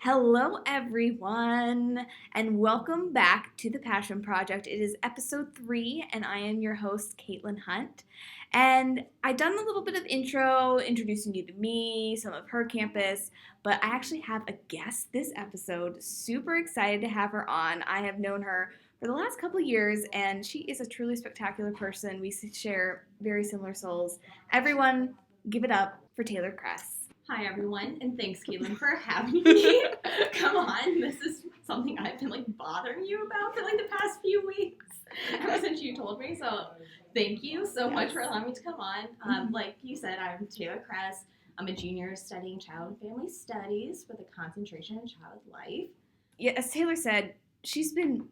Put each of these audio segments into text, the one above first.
Hello, everyone, and welcome back to the Passion Project. It is episode 3, and I am your host, Caitlin Hunt. And I've done a little bit of intro, introducing you to me, some of her campus, but I actually have a guest this episode. Super excited to have her on. I have known her for the last couple of years, and she is a truly spectacular person. We share very similar souls. Everyone, give it up for Taylor Cress. Hi everyone, and thanks Caitlin for having me. Come on, this is something I've been bothering you about for the past few weeks ever since you told me. So thank you so much for allowing me to come on. Like you said, I'm Taylor Cress. I'm a junior studying child and family studies with a concentration in child life. Yeah, as Taylor said, she's been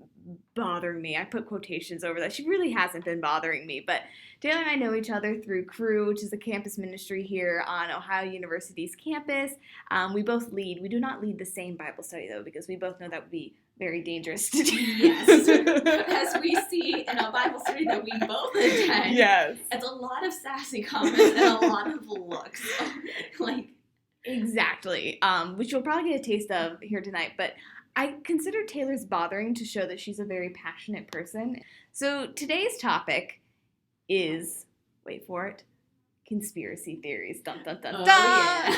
bothering me. I put quotations over that. She really hasn't been bothering me, but Taylor and I know each other through Crew, which is a campus ministry here on Ohio University's campus. We both lead. We do not lead the same Bible study, though, because we both know that would be very dangerous to do. Yes, as we see in a Bible study that we both attend. Yes. It's a lot of sassy comments and a lot of looks. Exactly, which you'll probably get a taste of here tonight, but I consider Taylor's bothering to show that she's a very passionate person. So today's topic is, wait for it, conspiracy theories. Dun, dun, dun, dun. Yeah.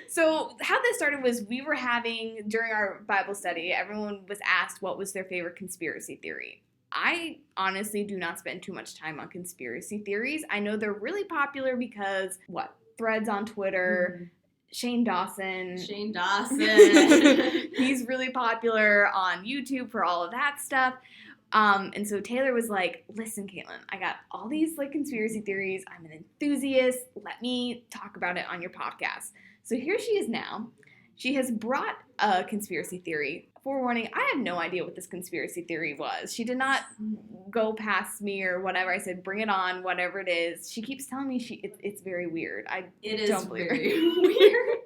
So how this started was we were having, during our Bible study, everyone was asked what was their favorite conspiracy theory. I honestly do not spend too much time on conspiracy theories. I know they're really popular because, threads on Twitter, Shane Dawson. He's really popular on YouTube for all of that stuff. And so Taylor was like, listen, Caitlin, I got all these conspiracy theories. I'm an enthusiast. Let me talk about it on your podcast. So here she is now. She has brought a conspiracy theory. Forewarning, I have no idea what this conspiracy theory was. She did not go past me or whatever. I said, bring it on, whatever it is. She keeps telling me it's very weird. It is don't believe very her. weird.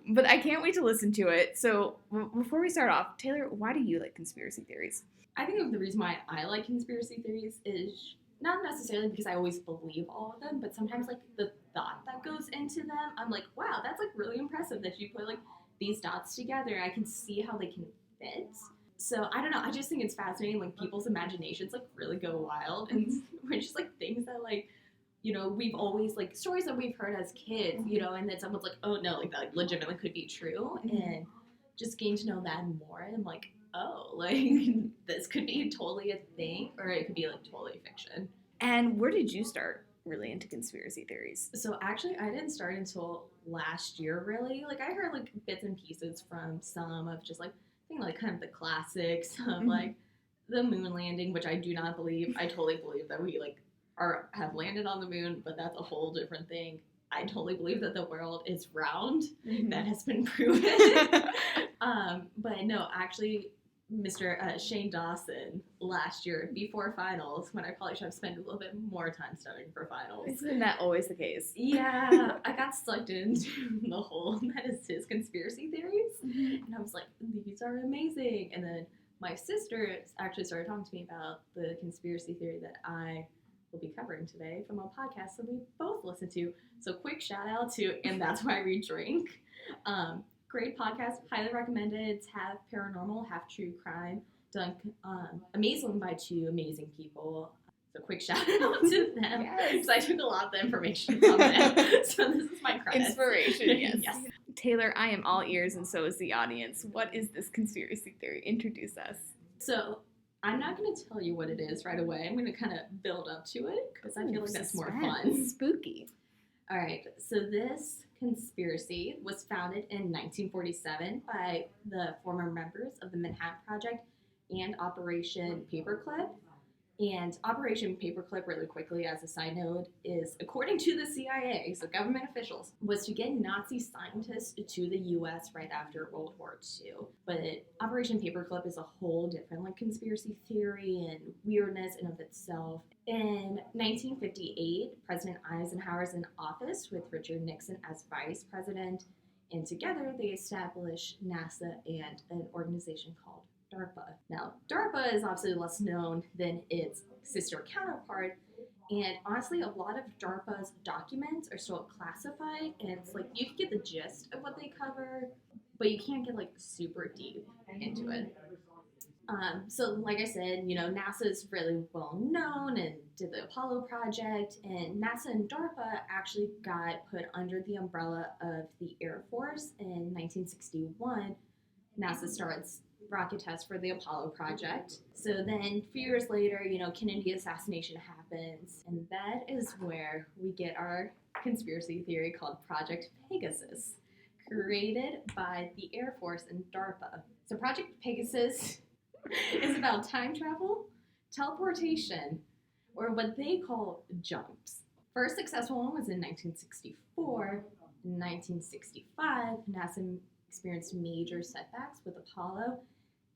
But I can't wait to listen to it. So before we start off, Taylor, why do you like conspiracy theories? I think the reason why I like conspiracy theories is not necessarily because I always believe all of them, but sometimes the thought that goes into them, I'm like, wow, that's really impressive that you put these dots together. I can see how they can fit. So I don't know. I just think it's fascinating. People's imaginations really go wild, and it's just things that we've always stories that we've heard as kids, and then someone's like, oh no, that legitimately could be true, and just getting to know that more. And I'm like, oh, this could be totally a thing, or it could be totally fiction. And where did you start really into conspiracy theories? So actually, I didn't start until last year, really. I heard bits and pieces from some of just I think kind of the classics of the moon landing, which I do not believe. I totally believe that we have landed on the moon, but that's a whole different thing. I totally believe that the world is round. That has been proven. But no, actually, Mr. Shane Dawson last year before finals, when I probably should have spent a little bit more time studying for finals. Isn't that always the case? Yeah, I got sucked into the hole that is his conspiracy theories, and I was like, these are amazing. And then my sister actually started talking to me about the conspiracy theory that I will be covering today from a podcast that we both listen to. So quick shout out to And That's Why We Drink. Great podcast, highly recommended. It's half paranormal, half true crime, done amazingly by two amazing people. So quick shout out to them, because I took a lot of the information from them. So this is my credit. Inspiration, yes. Yes. Taylor, I am all ears, and so is the audience. What is this conspiracy theory? Introduce us. So I'm not going to tell you what it is right away. I'm going to kind of build up to it, because I feel like that's more fun. Spooky. All right, so this conspiracy was founded in 1947 by the former members of the Manhattan Project and Operation Paperclip. And Operation Paperclip, really quickly as a side note, is, according to the CIA, so government officials, was to get Nazi scientists to the U.S. right after World War II. But Operation Paperclip is a whole different conspiracy theory and weirdness in of itself. In 1958, President Eisenhower is in office with Richard Nixon as vice president, and together they established NASA and an organization called DARPA. Now, DARPA is obviously less known than its sister counterpart, and honestly, a lot of DARPA's documents are still classified, and it's you can get the gist of what they cover, but you can't get like super deep into it. So like I said, NASA is really well known and did the Apollo project, and NASA and DARPA actually got put under the umbrella of the Air Force in 1961. NASA starts rocket tests for the Apollo project. So then a few years later, Kennedy assassination happens, and that is where we get our conspiracy theory called Project Pegasus, created by the Air Force and DARPA. So Project Pegasus is about time travel, teleportation, or what they call jumps. First successful one was in 1964. In 1965, NASA experienced major setbacks with Apollo,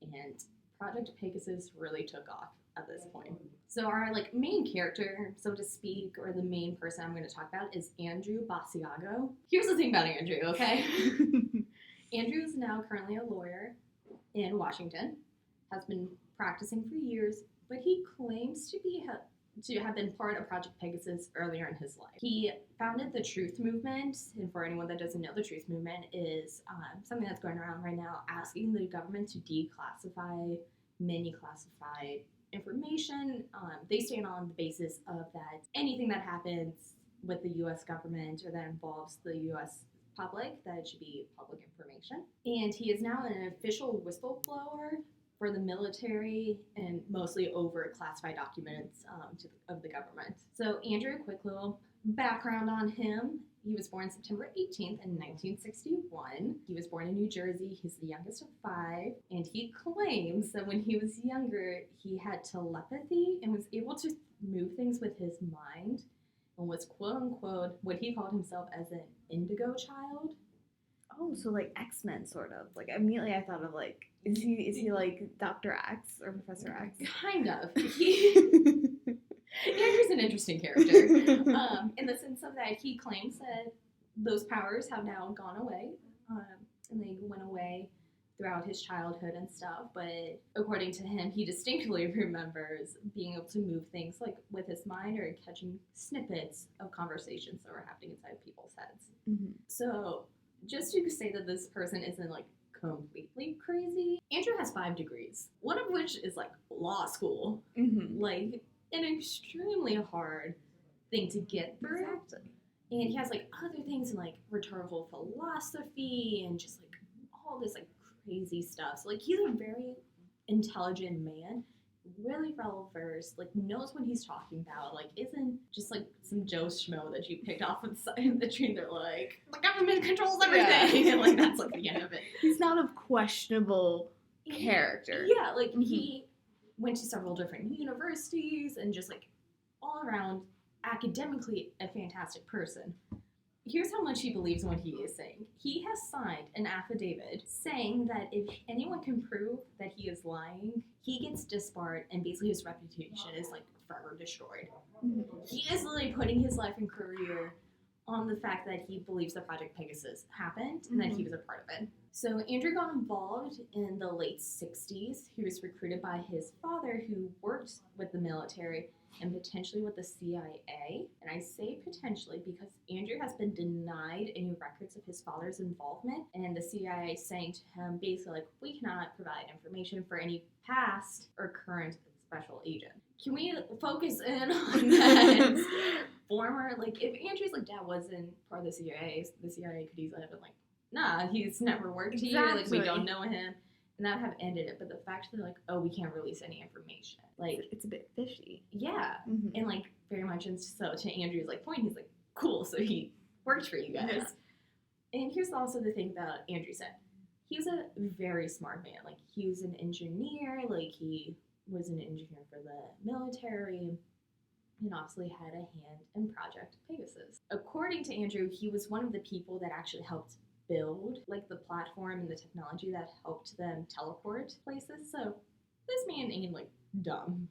and Project Pegasus really took off at this point. So our main character, so to speak, or the main person I'm going to talk about is Andrew Basiago. Here's the thing about Andrew, okay? Andrew is now currently a lawyer in Washington, has been practicing for years, but he claims to have been part of Project Pegasus earlier in his life. He founded the Truth Movement, and for anyone that doesn't know, the Truth Movement is something that's going around right now asking the government to declassify many classified information. They stand on the basis of that anything that happens with the U.S. government or that involves the U.S. public, that it should be public information. And he is now an official whistleblower for the military and mostly over classified documents of the government. So Andrew, quick little background on him. He was born September 18th in 1961. He was born in New Jersey. He's the youngest of 5. And he claims that when he was younger, he had telepathy and was able to move things with his mind and was quote unquote what he called himself as an indigo child. Oh, so like X-Men sort of. Like immediately I thought of is he like Dr. X or Professor X? Kind of. Andrew's an interesting character in the sense of that he claims that those powers have now gone away, and they went away throughout his childhood and stuff. But according to him, he distinctly remembers being able to move things like with his mind or catching snippets of conversations that were happening inside people's heads. Mm-hmm. So just to say that this person isn't completely crazy, Andrew has 5 degrees, one of which is law school. Mm-hmm. An extremely hard thing to get through. Exactly. And he has other things in rhetorical philosophy and just all this crazy stuff. So he's a very intelligent man, really well versed, knows what he's talking about, isn't just some Joe Schmo that you picked off on the side of the tree. They're the government controls everything, yeah. And that's the end of it. He's not a questionable character. Yeah, mm-hmm. He went to several different universities and just all around academically a fantastic person. Here's how much he believes in what he is saying. He has signed an affidavit saying that if anyone can prove that he is lying, he gets disbarred and basically his reputation is forever destroyed. Mm-hmm. He is literally putting his life and career on the fact that he believes the Project Pegasus happened and that he was a part of it. So Andrew got involved in the late 60s. He was recruited by his father, who worked with the military and potentially with the CIA. And I say potentially because Andrew has been denied any records of his father's involvement, and the CIA saying to him basically we cannot provide information for any past or current special agent. Can we focus in on that? Former, if Andrew's dad wasn't part of the CIA could easily have been nah, he's never worked exactly. here, we don't know him, and that would have ended it. But the fact that they're oh, we can't release any information, it's a bit fishy. Yeah. Mm-hmm. And very much, and so to Andrew's point, he's cool, so he worked for you guys. Yeah. And here's also the thing about Andrew said. He was a very smart man. He was an engineer, he was an engineer for the military, and obviously had a hand in Project Pegasus. According to Andrew, he was one of the people that actually helped build the platform and the technology that helped them teleport places. So this man ain't dumb.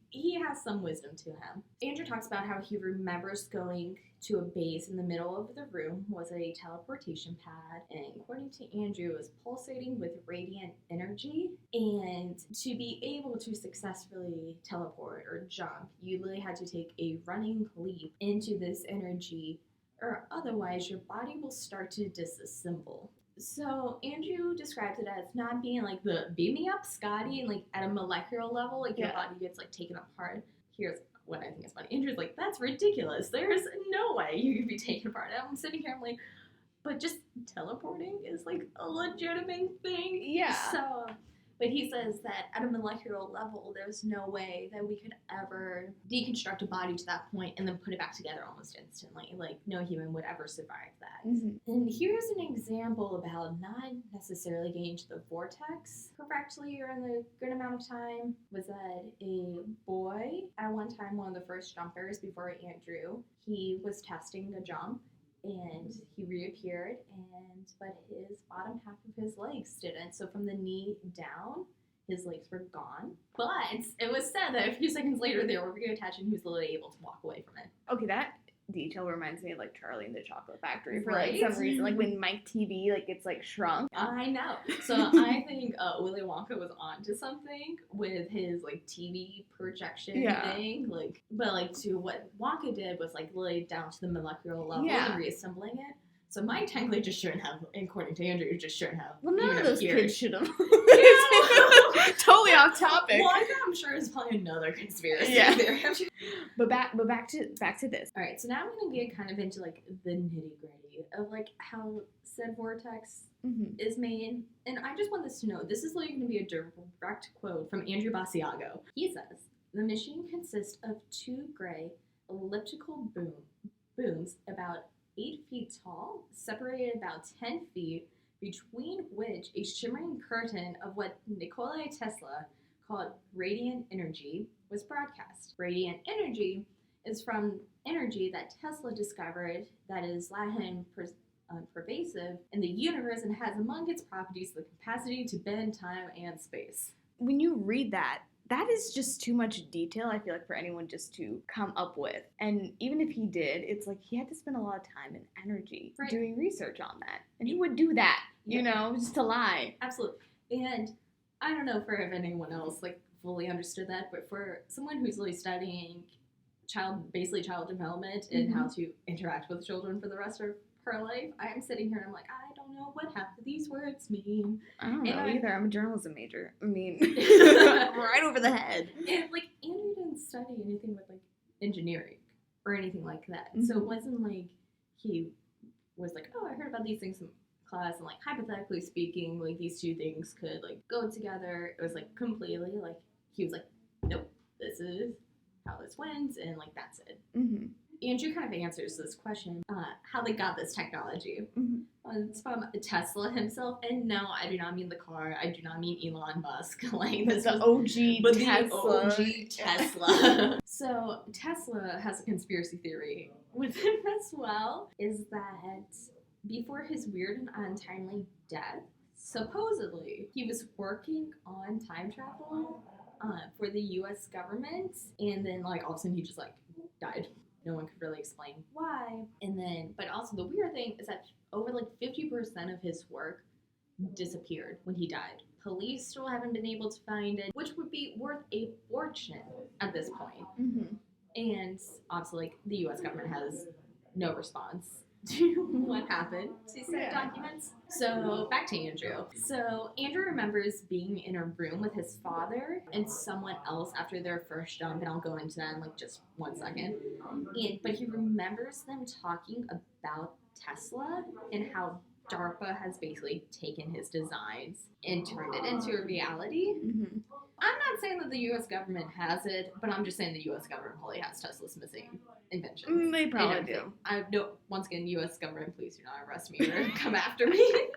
He has some wisdom to him. Andrew talks about how he remembers going to a base in the middle of the room was a teleportation pad, and according to Andrew, it was pulsating with radiant energy, and to be able to successfully teleport or jump, you literally had to take a running leap into this energy, or otherwise your body will start to disassemble. So Andrew describes it as not being like the beam me up, Scotty, and like at a molecular level, like your body gets like taken apart. Here's what I think is funny. Andrew's like, that's ridiculous. There's no way you could be taken apart. And I'm sitting here, I'm like, but just teleporting is like a legitimate thing. Yeah. So, but he says that at a molecular level, there's no way that we could ever deconstruct a body to that point and then put it back together almost instantly. Like, no human would ever survive that. Mm-hmm. And here's an example about not necessarily getting to the vortex correctly or in the good amount of time. Was that a boy, at one time, one of the first jumpers before Andrew, he was testing a jump. And he reappeared, but his bottom half of his legs didn't. So from the knee down, his legs were gone. But it was said that a few seconds later, they were reattached, and he was literally able to walk away from it. Okay, that detail reminds me of like Charlie and the Chocolate Factory for right? like some reason. Like when Mike TV like gets like shrunk. I know. So I think Willy Wonka was onto something with his like TV projection thing. Like, but like to what Wonka did was like lay down to the molecular level and reassembling it. So Mike technically just shouldn't have, according to Andrew, just shouldn't have. Well, none of those kids should have. Totally off topic. Wonka, I'm sure, is probably another conspiracy theory. But back to this. All right, so now I'm gonna get kind of into like the nitty gritty of like how said vortex is made, and I just want this to know this is like going to be a direct quote from Andrew Basiago. He says the machine consists of two gray elliptical booms about 8 feet tall, separated about 10 feet, between which a shimmering curtain of what Nikola Tesla called radiant energy was broadcast. Radiant energy is from energy that Tesla discovered that is Latin pervasive in the universe and has among its properties the capacity to bend time and space. When you read that is just too much detail, I feel like, for anyone just to come up with. And even if he did, it's like he had to spend a lot of time and energy doing research on that. And he would do that, you know, just to lie. Absolutely. And I don't know if anyone else, like, fully understood that, but for someone who's really studying child development and how to interact with children for the rest of her life, I am sitting here and I'm like, I don't know what half of these words mean. I don't know either. I'm a journalism major. I mean, right over the head. And like Andrew didn't study anything with like engineering or anything like that. So it wasn't like he was like, oh, I heard about these things in class, and like hypothetically speaking, like these two things could like go together. It was like completely like he was like, nope, this is how this went, and like that's it. Andrew kind of answers this question, how they got this technology. It's from Tesla himself, and no, I do not mean the car. I do not mean Elon Musk. Like this the OG Tesla. The OG Tesla. So Tesla has a conspiracy theory with him as well, is that before his weird and untimely death, supposedly he was working on time travel for the U.S. government, and then like all of a sudden he just like died. No one could really explain why. And then, but also the weird thing is that over like 50% of his work disappeared when he died. Police still haven't been able to find it, which would be worth a fortune at this point. And obviously, like, the U.S. government has no response to what happened to said documents. So back to Andrew. So Andrew remembers being in a room with his father and someone else after their first jump, and I'll go into that in like just 1 second. But he remembers them talking about Tesla and how DARPA has basically taken his designs and turned it into a reality. I'm not saying that the U.S. government has it, but I'm just saying the U.S. government probably has Tesla's missing inventions. They probably do. Once again, U.S. government, please do not arrest me or come after me.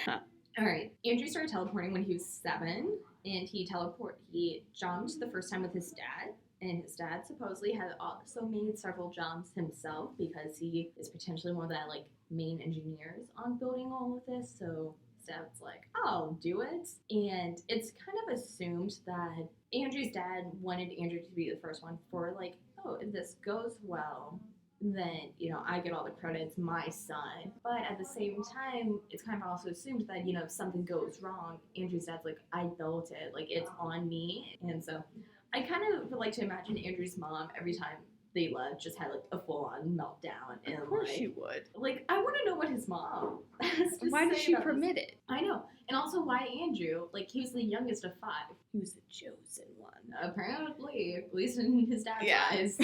All right. Andrew started teleporting when he was 7, and he jumped the first time with his dad. And his dad supposedly had also made several jumps himself because he is potentially one of the like main engineers on building all of this. So his dad's like, I'll do it. And it's kind of assumed that Andrew's dad wanted Andrew to be the first one for like, oh, if this goes well, then, you know, I get all the credits, my son. But at the same time, it's kind of also assumed that, you know, if something goes wrong, Andrew's dad's like, I built it. Like, it's on me. And so I kind of would like to imagine Andrew's mom every time Layla just had like a full-on meltdown, and Of course like, she would. like I want to know what his mom has to Why say did she about this. permit it? I know, and also why Andrew? Like he was the youngest of 5. He was the chosen one. Apparently, at least in his dad's eyes.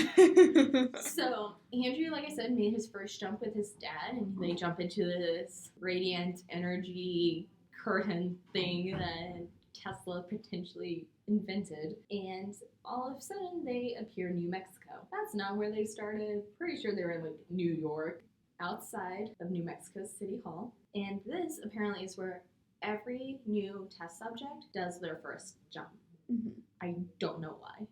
So Andrew, like I said, made his first jump with his dad, and they jump into this radiant energy curtain thing that Tesla potentially invented, and all of a sudden they appear in New Mexico. That's not where they started. Pretty sure they were in like New York, outside of New Mexico City Hall. And this apparently is where every new test subject does their first jump. Mhm. I don't know why.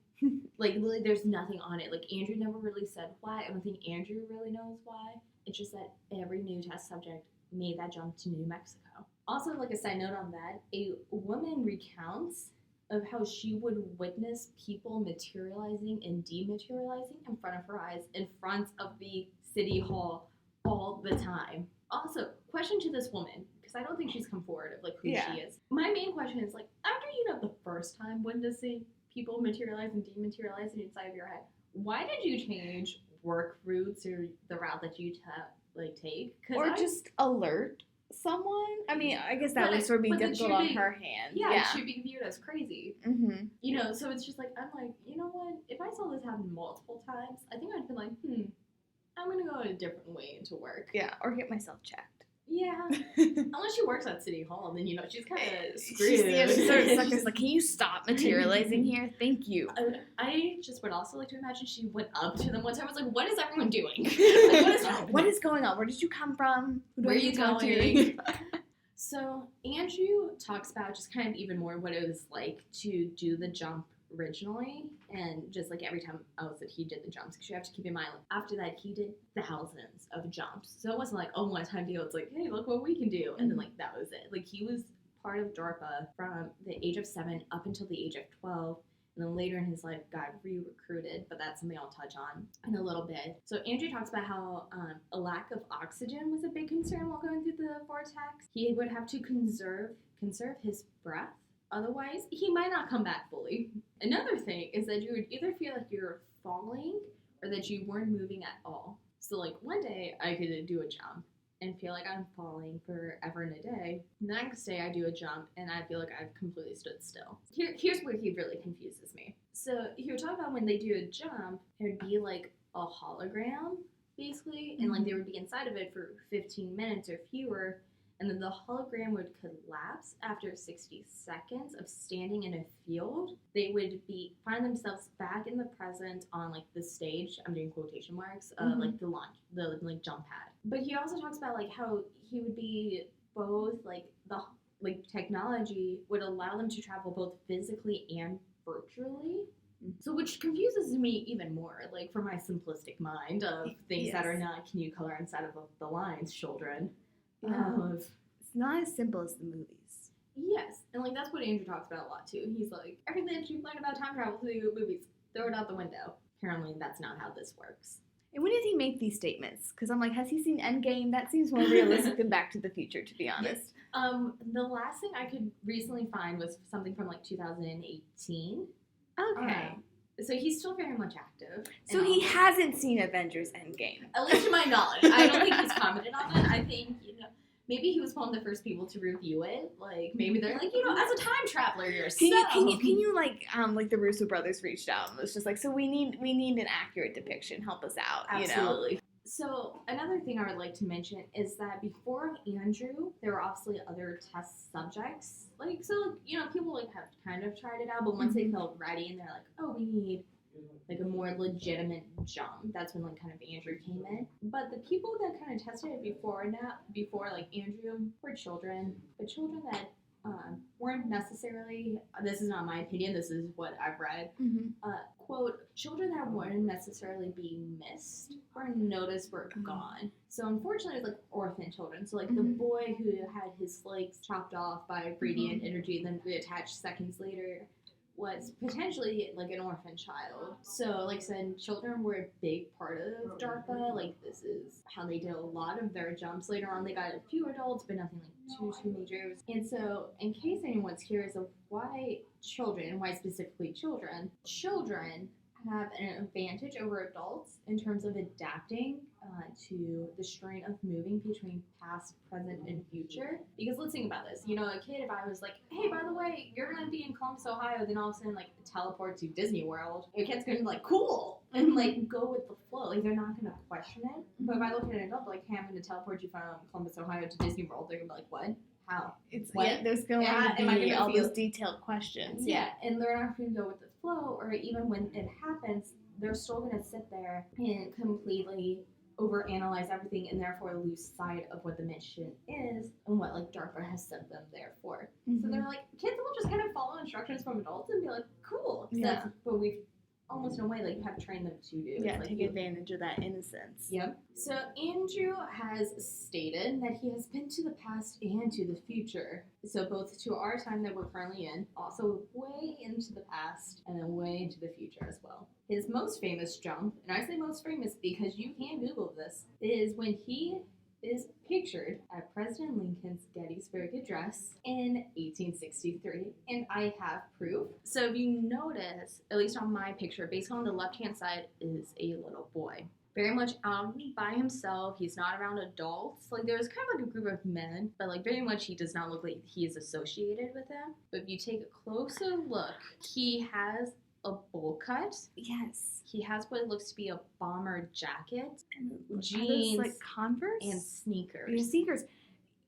Like, literally, there's nothing on it. Like, Andrew never really said why. I don't think Andrew really knows why. It's just that every new test subject made that jump to New Mexico. Also, like a side note on that, a woman recounts of how she would witness people materializing and dematerializing in front of her eyes, in front of the city hall all the time. Also, question to this woman, because I don't think she's come forward of like who she is. My main question is like, after you know the first time witnessing people materialize and dematerialize inside of your head, why did you change work routes or the route that you take? Or just alert someone. I mean, I guess that would sort of be difficult on her hand. Yeah, it should be viewed as crazy. Mm-hmm. You know, so it's just like, I'm like, you know what? If I saw this happen multiple times, I think I'd be like, I'm going to go a different way into work. Yeah, or get myself checked. Yeah. Unless she works at City Hall, then, you know, she's kind of screwed. She's sort of stuck as like, can you stop materializing here? Thank you. I just would also like to imagine she went up to them one time. I was like, what is everyone doing? Like, what is happening? What is going on? Where did you come from? Where are you going? So Andrew talks about just kind of even more what it was like to do the jump originally, and just like every time else that he did the jumps, because you have to keep in mind, like, after that he did thousands of jumps, so it wasn't like, oh, one time deal, it's like, hey, look what we can do, and then like that was it. Like he was part of DARPA from the age of 7 up until the age of 12, and then later in his life got re-recruited, but that's something I'll touch on in a little bit. So Andrew talks about how a lack of oxygen was a big concern while going through the vortex. He would have to conserve his breath. Otherwise, he might not come back fully. Another thing is that you would either feel like you're falling or that you weren't moving at all. So, like, one day I could do a jump and feel like I'm falling forever and a day. The next day I do a jump and I feel like I've completely stood still. Here's where he really confuses me. So, he would talk about when they do a jump, it would be like a hologram, basically, and like they would be inside of it for 15 minutes or fewer. And then the hologram would collapse after 60 seconds of standing in a field. They would find themselves back in the present on like the stage. I'm doing quotation marks, like the like jump pad. But he also talks about like how he would be both like technology would allow them to travel both physically and virtually. So which confuses me even more, like for my simplistic mind of things that are not, can you color inside of the lines, children? It's not as simple as the movies. Yes, and like that's what Andrew talks about a lot too. He's like, everything that you've learned about time travel through movies, throw it out the window. Apparently, that's not how this works. And when did he make these statements? Because I'm like, has he seen Endgame? That seems more realistic than Back to the Future, to be honest. Yes. The last thing I could recently find was something from like 2018. Okay. So he's still very much active. So he hasn't seen Avengers Endgame. At least to my knowledge. I don't think he's commented on it. I think, maybe he was one of the first people to review it. Like, maybe they're like, as a time traveler yourself. Can you like the Russo brothers reached out and was just like, so we need an accurate depiction. Help us out. Absolutely. You know? So another thing I would like to mention is that before Andrew, there were obviously other test subjects. Like, so, people like have kind of tried it out, but once they felt ready and they're like, oh, we need like a more legitimate jump, that's when like kind of Andrew came in. But the people that kind of tested it before like Andrew were children, but children that weren't necessarily, this is not my opinion, this is what I've read, quote, children that weren't necessarily being missed or noticed were gone. So unfortunately, it was like orphan children. So like the boy who had his legs chopped off by radiant energy, then reattached seconds later, was potentially like an orphan child. So like I said, children were a big part of DARPA. Like this is how they did a lot of their jumps. Later on they got a few adults, but nothing like too majors. And so in case anyone's curious of why specifically children have an advantage over adults in terms of adapting to the strain of moving between past, present, and future. Because let's think about this. You know, a kid, if I was like, hey, by the way, you're going to be in Columbus, Ohio, then all of a sudden, like, teleport to Disney World, your kid's going to be like, cool, and, like, go with the flow. Like, they're not going to question it. But if I look at an adult, like, hey, I'm going to teleport you from Columbus, Ohio to Disney World, they're going to be like, what? How? It's what? Yeah, there's going to be all those detailed questions. Yeah, and they're not going to go with the flow, or even when it happens, they're still going to sit there and completely overanalyze everything and therefore lose sight of what the mission is and what like DARPA has sent them there for. Mm-hmm. So they're like, kids will just kind of follow instructions from adults and be like, cool. Yeah. That's what we've almost in a way like have trained them to do. Yeah, like take advantage of that innocence. Yep. So Andrew has stated that he has been to the past and to the future. So both to our time that we're currently in, also way into the past, and then way into the future as well. His most famous jump, and I say most famous because you can Google this, is when he is pictured at President Lincoln's Gettysburg Address in 1863, and I have proof. So if you notice, at least on my picture, basically on the left-hand side is a little boy. Very much out by himself. He's not around adults. Like, there's kind of like a group of men, but like very much he does not look like he is associated with them. But if you take a closer look, he has a bowl cut. Yes. He has what looks to be a bomber jacket, jeans, like Converse, and sneakers. Yeah, sneakers.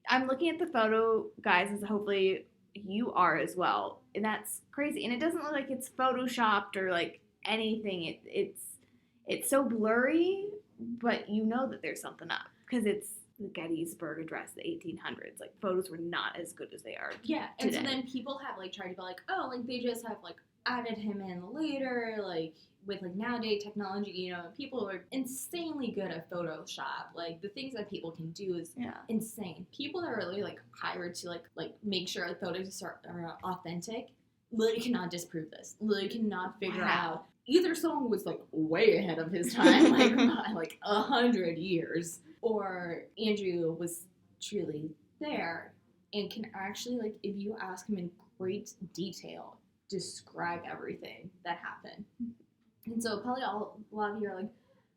I'm looking at the photo, guys, and hopefully you are as well. And that's crazy. And it doesn't look like it's photoshopped or like anything. It's so blurry, but you know that there's something up because it's the Gettysburg Address, the 1800s. Like, photos were not as good as they are. Yeah, and today. So then people have like tried to be like, oh, like they just have like added him in later, like with like nowadays technology, you know, people are insanely good at Photoshop. Like the things that people can do is insane. People that are really like hired to like make sure the photos are authentic literally cannot disprove this. Literally cannot figure out. Either someone was like way ahead of his time, like by like 100 years, or Andrew was truly there and can actually, like, if you ask him in great detail, describe everything that happened. And so probably a lot of you are like,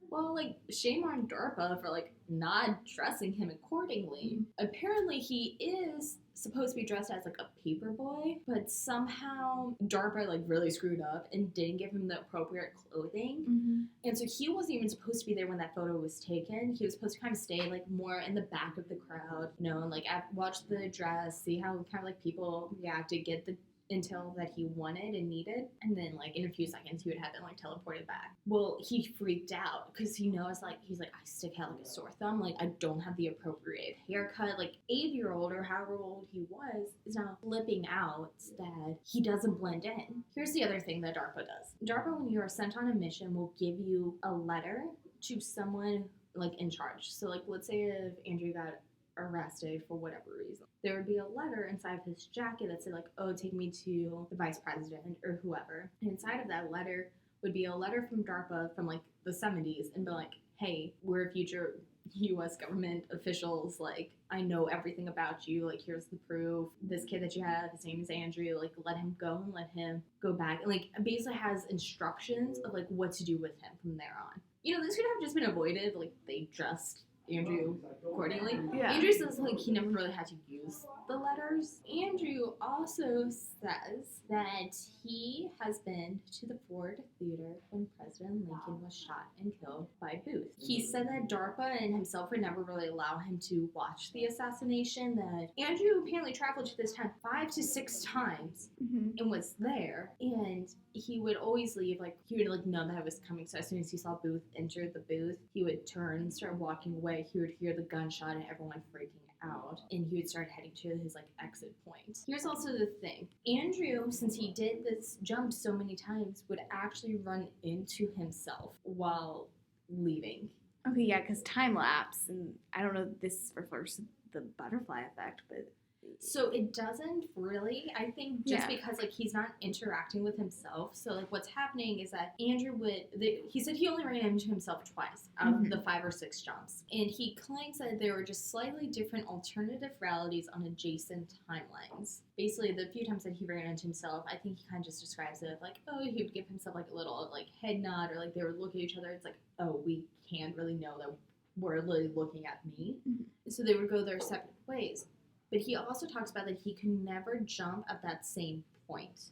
well, like, shame on DARPA for like not dressing him accordingly. Apparently he is supposed to be dressed as like a paper boy, but somehow DARPA like really screwed up and didn't give him the appropriate clothing. And so he wasn't even supposed to be there when that photo was taken. He was supposed to kind of stay like more in the back of the crowd, you know, and like watch the dress, see how kind of like people reacted, get the intel that he wanted and needed, and then like in a few seconds he would have been like teleported back. Well, he freaked out because he knows like he's like, I stick out like a sore thumb, like I don't have the appropriate haircut. Like 8-year-old or however old he was is now flipping out that he doesn't blend in. Here's the other thing that DARPA does. DARPA, when you are sent on a mission, will give you a letter to someone like in charge. So like let's say if Andrew got arrested for whatever reason, there would be a letter inside of his jacket that said like, oh, take me to the vice president or whoever. And inside of that letter would be a letter from DARPA from like the 70s and be like, hey, we're future U.S. government officials, like I know everything about you, like here's the proof. This kid that you have, his name is Andrew, like let him go and let him go back. And like basically has instructions of like what to do with him from there on. You know, this could have just been avoided, like they dressed Andrew accordingly. Yeah. Andrew says like he never really had to use the letters. Andrew also says that he has been to the Ford Theater when President Lincoln was shot and killed by Booth. He said that DARPA and himself would never really allow him to watch the assassination, that Andrew apparently traveled to this town 5 to 6 times and was there, and he would always leave, like he would like know that it was coming, so as soon as he saw Booth enter the booth, he would turn, start walking away. He would hear the gunshot and everyone freaking out, and he would start heading to his like exit point. Here's also the thing. Andrew, since he did this jump so many times, would actually run into himself while leaving. Okay, yeah, because time lapse, and I don't know if this refers to the butterfly effect, but So it doesn't really, I think, just Yeah. because, like, he's not interacting with himself. So, like, what's happening is that Andrew he said he only ran into himself twice out of the 5 or 6 jumps. And he claims that there were just slightly different alternative realities on adjacent timelines. Basically, the few times that he ran into himself, I think he kind of just describes it like, oh, he would give himself, like, a little, like, head nod, or, like, they would look at each other. It's like, oh, we can't really know that we're really looking at me. So they would go their separate ways. But he also talks about that he can never jump at that same point.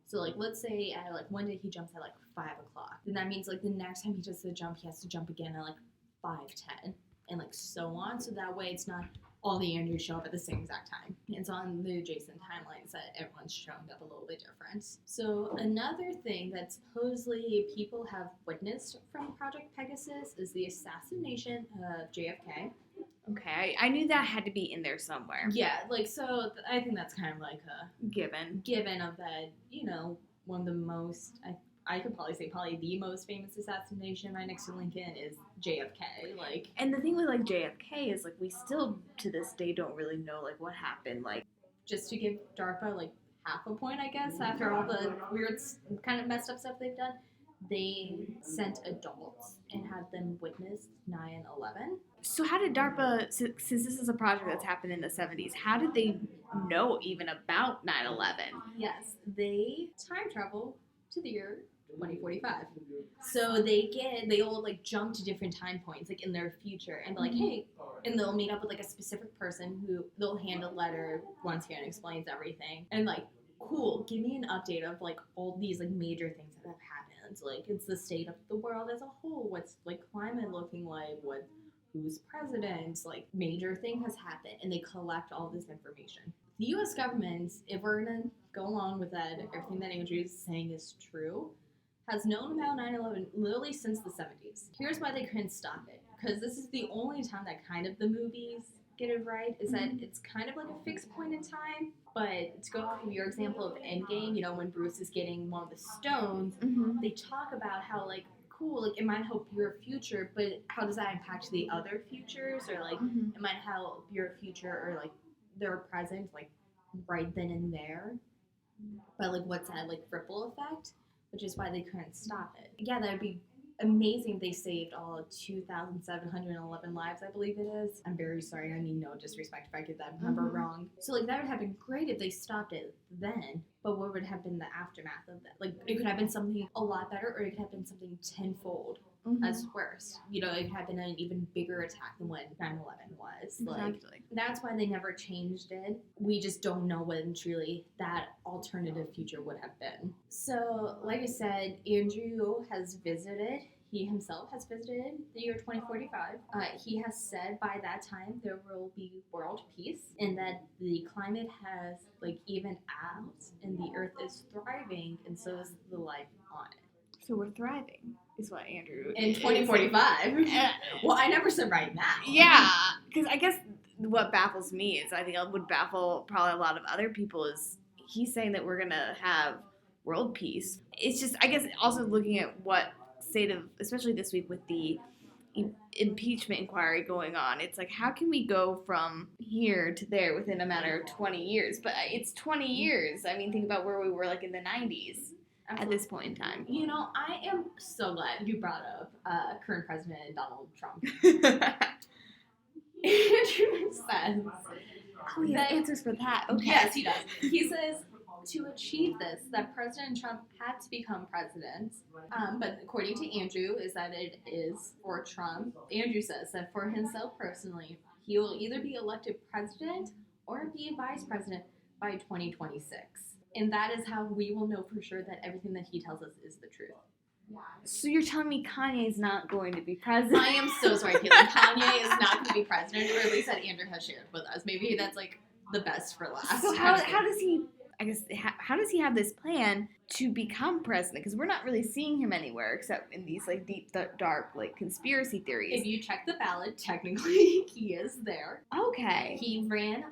So, like, let's say at, like, one day he jumps at, like, 5 o'clock. Then that means, like, the next time he does the jump, he has to jump again at, like, 5:10, and, like, so on. So that way it's not all the Andrews show up at the same exact time. It's on the adjacent timelines that everyone's showing up a little bit different. So another thing that supposedly people have witnessed from Project Pegasus is the assassination of JFK. Okay, I knew that had to be in there somewhere. Yeah, like, so I think that's kind of like a Given of that, you know, one of the most, I could probably say probably the most famous assassination right next to Lincoln is JFK. Like, and the thing with, like, JFK is, like, we still to this day don't really know, like, what happened. Like, just to give DARPA, like, half a point, I guess, after all the weird kind of messed up stuff they've done, they sent adults and had them witness 9/11. so how did DARPA, since this is a project that's happened in the 70s, how did they know even about 9/11? Yes, they time travel to the year 2045. So they'll, like, jump to different time points, like, in their future, and be like, hey, and they'll meet up with, like, a specific person who they'll hand a letter once again, explains everything, and, like, cool, give me an update of, like, all these, like, major things that have happened. Like, it's the state of the world as a whole. What's, like, climate looking like? Who's president? Like, major thing has happened, and they collect all this information. The U.S. government, if we're gonna go along with that, everything that Andrew is saying is true, has known about 9/11 literally since the 70s. Here's why they couldn't stop it, because this is the only time that kind of the movies get it right, is that it's kind of like a fixed point in time. But to go off of your example of Endgame, you know, when Bruce is getting one of the stones, they talk about how, like, cool, like, it might help your future, but how does that impact the other futures? Or, like, it might help your future or, like, their present, like, right then and there. But, like, what's that, like, ripple effect? Which is why they couldn't stop it. Yeah, that would be amazing. They saved all 2,711 lives, I believe it is. I'm very sorry. I mean, no disrespect if I get that number wrong. So, like, that would have been great if they stopped it then. But what would have been the aftermath of that? Like, it could have been something a lot better, or it could have been something tenfold as worse. You know, it could have been an even bigger attack than what 9/11 was. Like, that's why they never changed it. We just don't know when truly that alternative future would have been. So, like I said, Andrew has visited. He himself has visited the year 2045. He has said by that time there will be world peace, and that the climate has, like, evened out, and the earth is thriving, and so is the life on it. So we're thriving, is what Andrew in 2045. Well, I never said right now. Yeah, because I guess what baffles me is, I think it would baffle probably a lot of other people, is he's saying that we're gonna have world peace. It's just, I guess, also looking at what state of, especially this week with the impeachment inquiry going on, it's like, how can we go from here to there within a matter of 20 years? But it's 20 years. I mean, think about where we were, like, in the 90s. At this point in time. You know, I am so glad you brought up current President Donald Trump. Andrew says... Oh, he has answers for that. Okay. Yes, he does. He says, to achieve this, that President Trump had to become president. But according to Andrew, is that it is for Trump. Andrew says that for himself personally, he will either be elected president or be vice president by 2026. And that is how we will know for sure that everything that he tells us is the truth. So you're telling me Kanye's not going to be president? I am so sorry, Caitlin. Kanye is not going to be president, or at least that Andrew has shared with us. Maybe that's, like, the best for last. So how does he, I guess, how does he have this plan to become president? Because we're not really seeing him anywhere except in these, like, deep, dark, like, conspiracy theories. If you check the ballot, technically he is there. Okay. He ran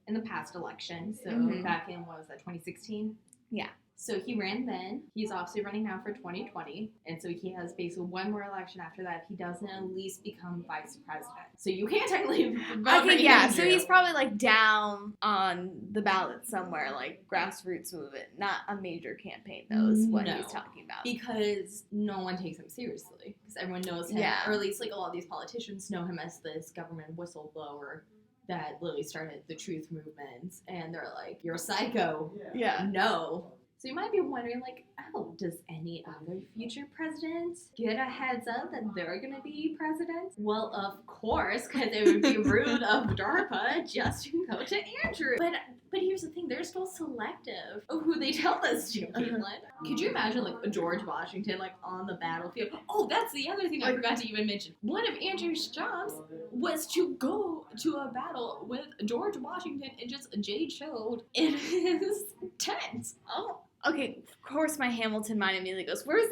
in the past election, so back in, what was that, 2016? Yeah. So he ran then. He's obviously running now for 2020. And so he has basically one more election after that. If he doesn't at least become vice president. So you can't technically vote for yeah, Andrew. so he's probably like down on the ballot somewhere, like grassroots movement, not a major campaign though, is what he's talking about. Because no one takes him seriously. Because everyone knows him, or at least like a lot of these politicians know him as this government whistleblower that literally started the truth movement. And they're like, you're a psycho. Yeah. No. So you might be wondering, like, oh, does any other future president get a heads up that they're going to be president? Well, of course, because it would be rude of DARPA just to go to Andrew. But here's the thing, they're still selective of who they tell this to, Caitlin. Could you imagine, like, a George Washington, like, on the battlefield? Oh, that's the other thing I forgot to even mention. One of Andrew's jobs was to go to a battle with George Washington and just Jade Shield in his tent. Oh. Okay, of course my Hamilton mind immediately goes, where was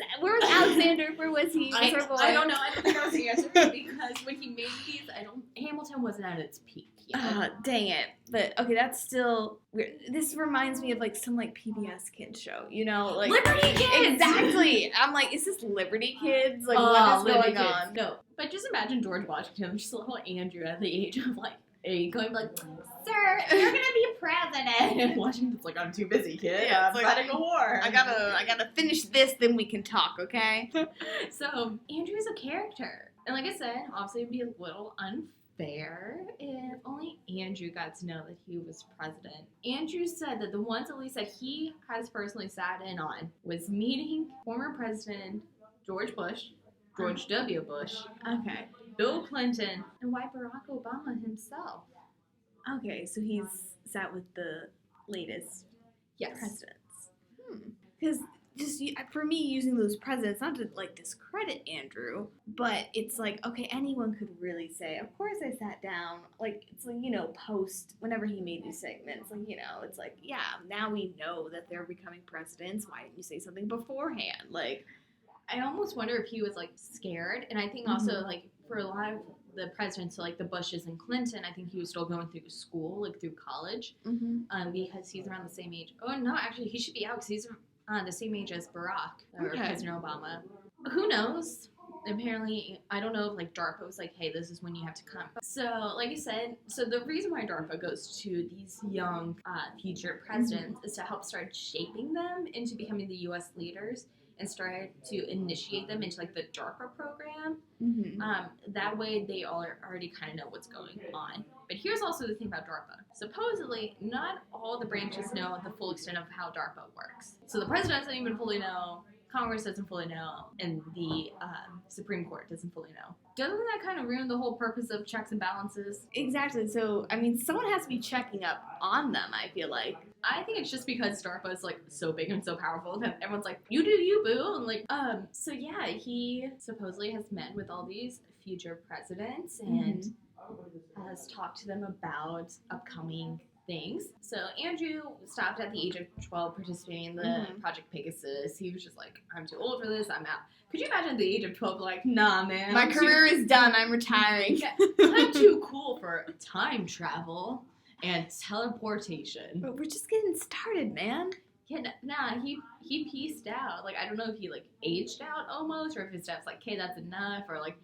Alexander? Where was he? I don't know. I don't think that was the answer because when he made these, Hamilton wasn't at its peak yet. Dang it. But, okay, that's still weird. This reminds me of, like, some, like, PBS kids show, you know? Like, Liberty Kids! Exactly! I'm like, is this Liberty Kids? Like, what is going on? No. But just imagine George Washington, just a little Andrew at the age of, like, 8, going like, sir, you're gonna be president. And Washington's like, I'm too busy, kid. Yeah, I'm fighting a war. I gotta finish this, then we can talk, okay? So, Andrew's a character. And like I said, obviously it'd be a little unfair if only Andrew got to know that he was president. Andrew said that the ones at least that he has personally sat in on was meeting former President George Bush, George W. Bush, Okay. Bill Clinton, and why Barack Obama himself. Okay, so he's sat with the latest presidents. Because just for me, using those presidents, not to like discredit Andrew, but it's like, okay, anyone could really say, of course I sat down. Like, it's like, you know, post, whenever he made these segments, like, you know, it's like, yeah, now we know that they're becoming presidents. Why didn't you say something beforehand? Like, I almost wonder if he was like scared, and I think also like for a lot of the presidents, so like the Bushes and Clinton, I think he was still going through school, like through college, because he's around the same age. Oh no, actually he should be out because he's the same age as Barack or President Obama. Who knows? Apparently, I don't know if like DARPA was like, hey, this is when you have to come. So, like I said, so the reason why DARPA goes to these young future presidents is to help start shaping them into becoming the U.S. leaders and start to initiate them into like the DARPA program. That way they all already kind of know what's going on. But here's also the thing about DARPA. Supposedly, not all the branches know the full extent of how DARPA works. So the president doesn't even fully know, Congress doesn't fully know, and the Supreme Court doesn't fully know. Doesn't that kind of ruin the whole purpose of checks and balances? Exactly. So, I mean, someone has to be checking up on them, I feel like. I think it's just because DARPA is like so big and so powerful that everyone's like, you do you, boo. And like, so yeah, he supposedly has met with all these future presidents and has talked to them about upcoming things. So Andrew stopped at the age of 12 participating in the Project Pegasus. He was just like, I'm too old for this, I'm out. Could you imagine at the age of 12 like, nah man, my career is done, I'm retiring. I'm too cool for time travel and teleportation. But we're just getting started, man. Yeah, nah, he pieced out. Like, I don't know if he, like, aged out almost, or if his dad's like, okay, that's enough, or like,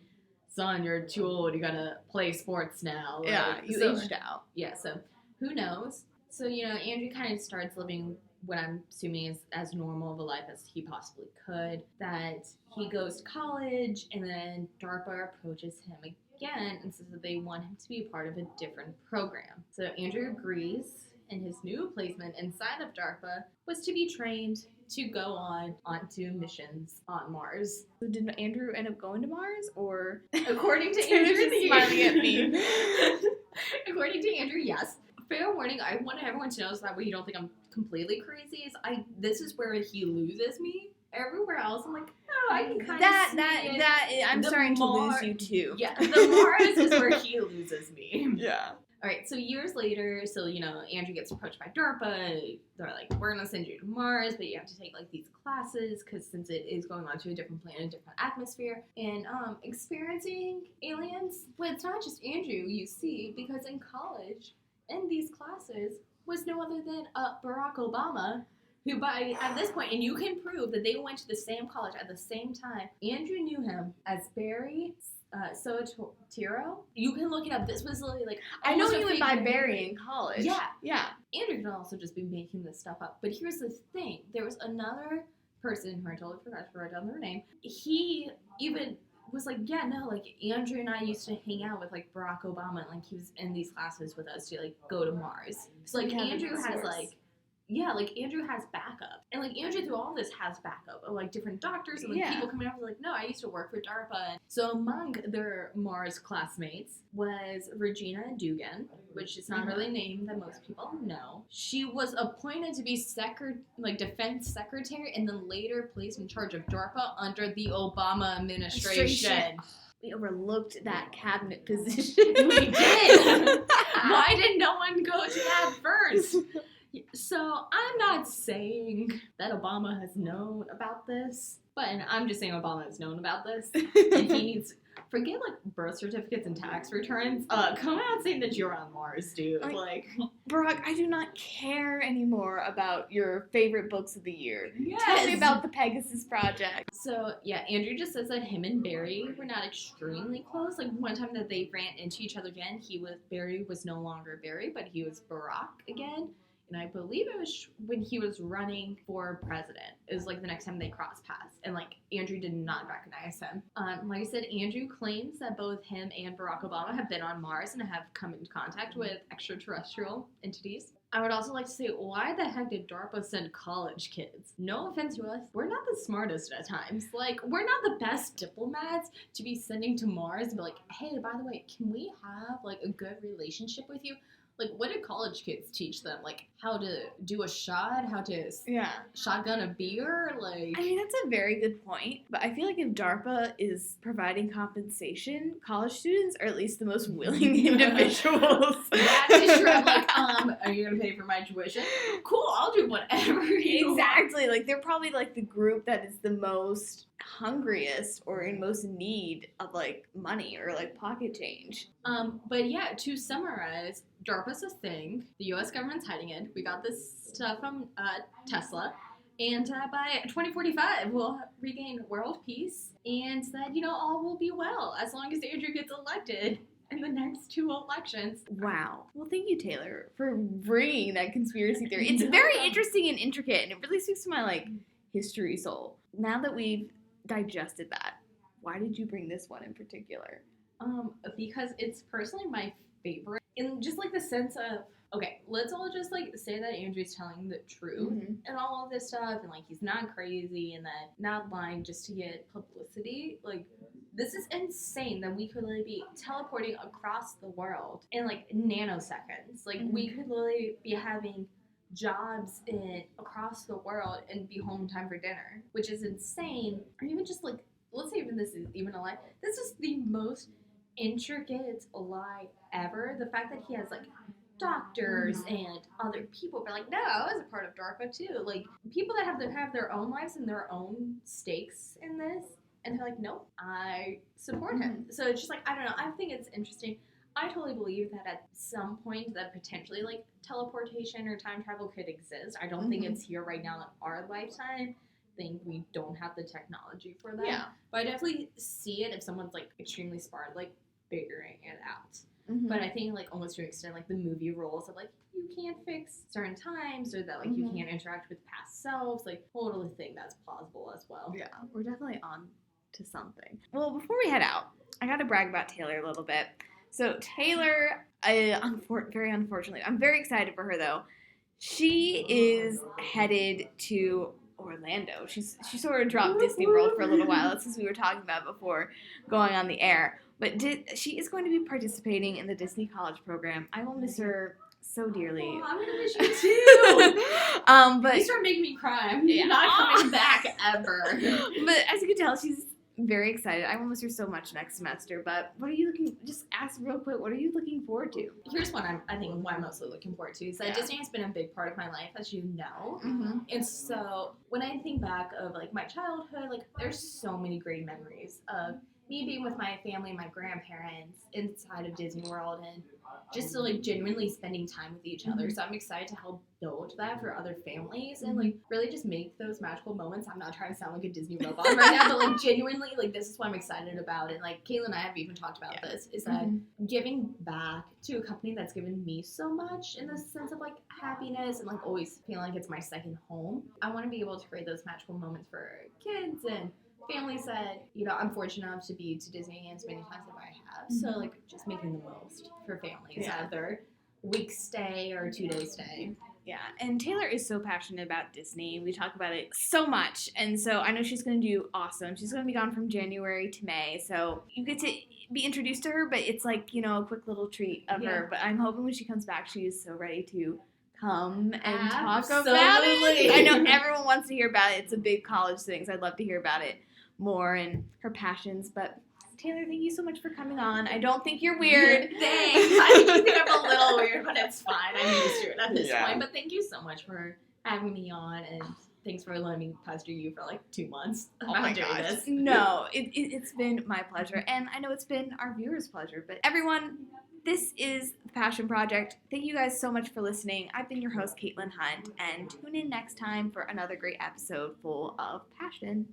son, you're too old, you gotta play sports now. Like, yeah, you aged out. Yeah, so who knows? So, you know, Andrew kind of starts living what I'm assuming is as normal of a life as he possibly could. That he goes to college, and then DARPA approaches him again and says that they want him to be a part of a different program. So Andrew agrees, and his new placement inside of DARPA was to be trained to go onto missions on Mars. So did Andrew end up going to Mars, or according to Andrew, smiling at me? According to Andrew, yes. Fair warning, I want everyone to know so that way you don't think I'm completely crazy. This is where he loses me. Everywhere else, I'm like, oh, I can kind of I'm starting to lose you too. Yeah, the Mars is where he loses me. Yeah. All right, so years later, so, you know, Andrew gets approached by DARPA. They're like, we're going to send you to Mars, but you have to take, like, these classes, because since it is going on to a different planet, a different atmosphere, and experiencing aliens. But it's not just Andrew, you see, because in college, in these classes, was no other than Barack Obama, who at this point, and you can prove that they went to the same college at the same time. Andrew knew him as Barry Soetoro. You can look it up. This was literally like I know he went by Barry in college. Yeah. Andrew could also just be making this stuff up. But here's the thing: there was another person who I totally forgot to write down their name. He even was like, yeah, no, like Andrew and I used to hang out with like Barack Obama, and like he was in these classes with us to like go to Mars. So like Andrew has like, yeah, like Andrew has backup, and like Andrew through all this has backup of like different doctors and like people coming up like, no, I used to work for DARPA. So among their Mars classmates was Regina Dugan, which is not really a name that most people know. She was appointed to be defense secretary, and then later placed in charge of DARPA under the Obama administration. We overlooked that cabinet position. We did. Why did no one go to that first? So I'm not saying that Obama has known about this, but I'm just saying Obama has known about this, and he needs forget like birth certificates and tax returns. Come out saying that you're on Mars, dude. Like Barack, I do not care anymore about your favorite books of the year. Yes. Tell me about the Pegasus Project. So yeah, Andrew just says that him and Barry were not extremely close. Like one time that they ran into each other again, Barry was no longer Barry, but he was Barack again. And I believe it was when he was running for president. It was like the next time they crossed paths. And like Andrew did not recognize him. Like I said, Andrew claims that both him and Barack Obama have been on Mars and have come into contact with extraterrestrial entities. I would also like to say, why the heck did DARPA send college kids? No offense to us, we're not the smartest at times. Like, we're not the best diplomats to be sending to Mars and be like, hey, by the way, can we have like a good relationship with you? Like, what did college kids teach them? Like, how to do a shot? How to shotgun a beer? Like, I mean, that's a very good point. But I feel like if DARPA is providing compensation, college students are at least the most willing individuals. That is true. I'm like, are you going to pay for my tuition? Cool, I'll do whatever you Exactly. Like, they're probably, like, the group that is the most hungriest or in most need of, like, money or, like, pocket change. But yeah, to summarize, DARPA's a thing. The U.S. government's hiding it. We got this stuff from Tesla. And by 2045, we'll regain world peace. And that, all will be well as long as Andrew gets elected in the next 2 elections. Wow. Well, thank you, Taylor, for bringing that conspiracy theory. It's very interesting and intricate, and it really speaks to my, like, history soul. Now that we've digested that, why did you bring this one in particular? Because it's personally my favorite. In just, like, the sense of, okay, let's all just, like, say that Andrew's telling the truth and all of this stuff, and, like, he's not crazy and that not lying just to get publicity. Like, this is insane that we could literally be teleporting across the world in, like, nanoseconds. Like, we could literally be having jobs across the world and be home in time for dinner, which is insane. Or even just, like, let's say even this is even a lie. This is the most intricate lie ever. The fact that he has, like, doctors and other people, but like, no, I was a part of DARPA too. Like, people that have their own lives and their own stakes in this, and they're like, nope, I support him. So it's just like, I don't know, I think it's interesting. I totally believe that at some point that potentially, like, teleportation or time travel could exist. I don't think it's here right now in our lifetime. I think we don't have the technology for that. Yeah. But I definitely see it if someone's, like, extremely smart, like, figuring it out. But I think, like, almost to an extent, like, the movie rules of, like, you can't fix certain times or that, like, you can't interact with past selves. Like, totally think that's plausible as well. Yeah, we're definitely on to something. Well, before we head out, I got to brag about Taylor a little bit. So Taylor, very unfortunately, I'm very excited for her, though. She is headed to Orlando. She sort of dropped Disney World for a little while. That's as we were talking about before going on the air. But she is going to be participating in the Disney College program. I will miss her so dearly. Oh, I'm gonna miss you too. But you start making me cry. I'm not coming back ever. But as you can tell, she's very excited. I will miss her so much next semester. But just ask real quick, what are you looking forward to? Here's what I think what I'm mostly looking forward to. So Disney has been a big part of my life, as you know. And so when I think back of, like, my childhood, like, there's so many great memories of me being with my family and my grandparents inside of Disney World and just like genuinely spending time with each other. So I'm excited to help build that for other families and like really just make those magical moments. I'm not trying to sound like a Disney robot right now, but like genuinely, like this is what I'm excited about. And like Kayla and I have even talked about this, is that giving back to a company that's given me so much in the sense of like happiness and like always feeling like it's my second home. I want to be able to create those magical moments for kids and families that, I'm fortunate enough to be to Disney as many times as I have. So, like, just making the most for families out of their week stay or 2-day stay. Yeah, and Taylor is so passionate about Disney. We talk about it so much, and so I know she's going to do awesome. She's going to be gone from January to May, so you get to be introduced to her, but it's like, a quick little treat of her. But I'm hoping when she comes back, she is so ready to come and talk about it. I know everyone wants to hear about it. It's a big college thing, so I'd love to hear about it more and her passions. But Taylor, thank you so much for coming on. I don't think you're weird. Thanks. I do think I'm a little weird, but it's fine. I'm used to it at this point. But thank you so much for having me on, and thanks for letting me pester you for like 2 months. Oh my gosh. No, it's been my pleasure, and I know it's been our viewers' pleasure. But everyone, this is the Passion Project. Thank you guys so much for listening. I've been your host, Caitlin Hunt, and tune in next time for another great episode full of passion.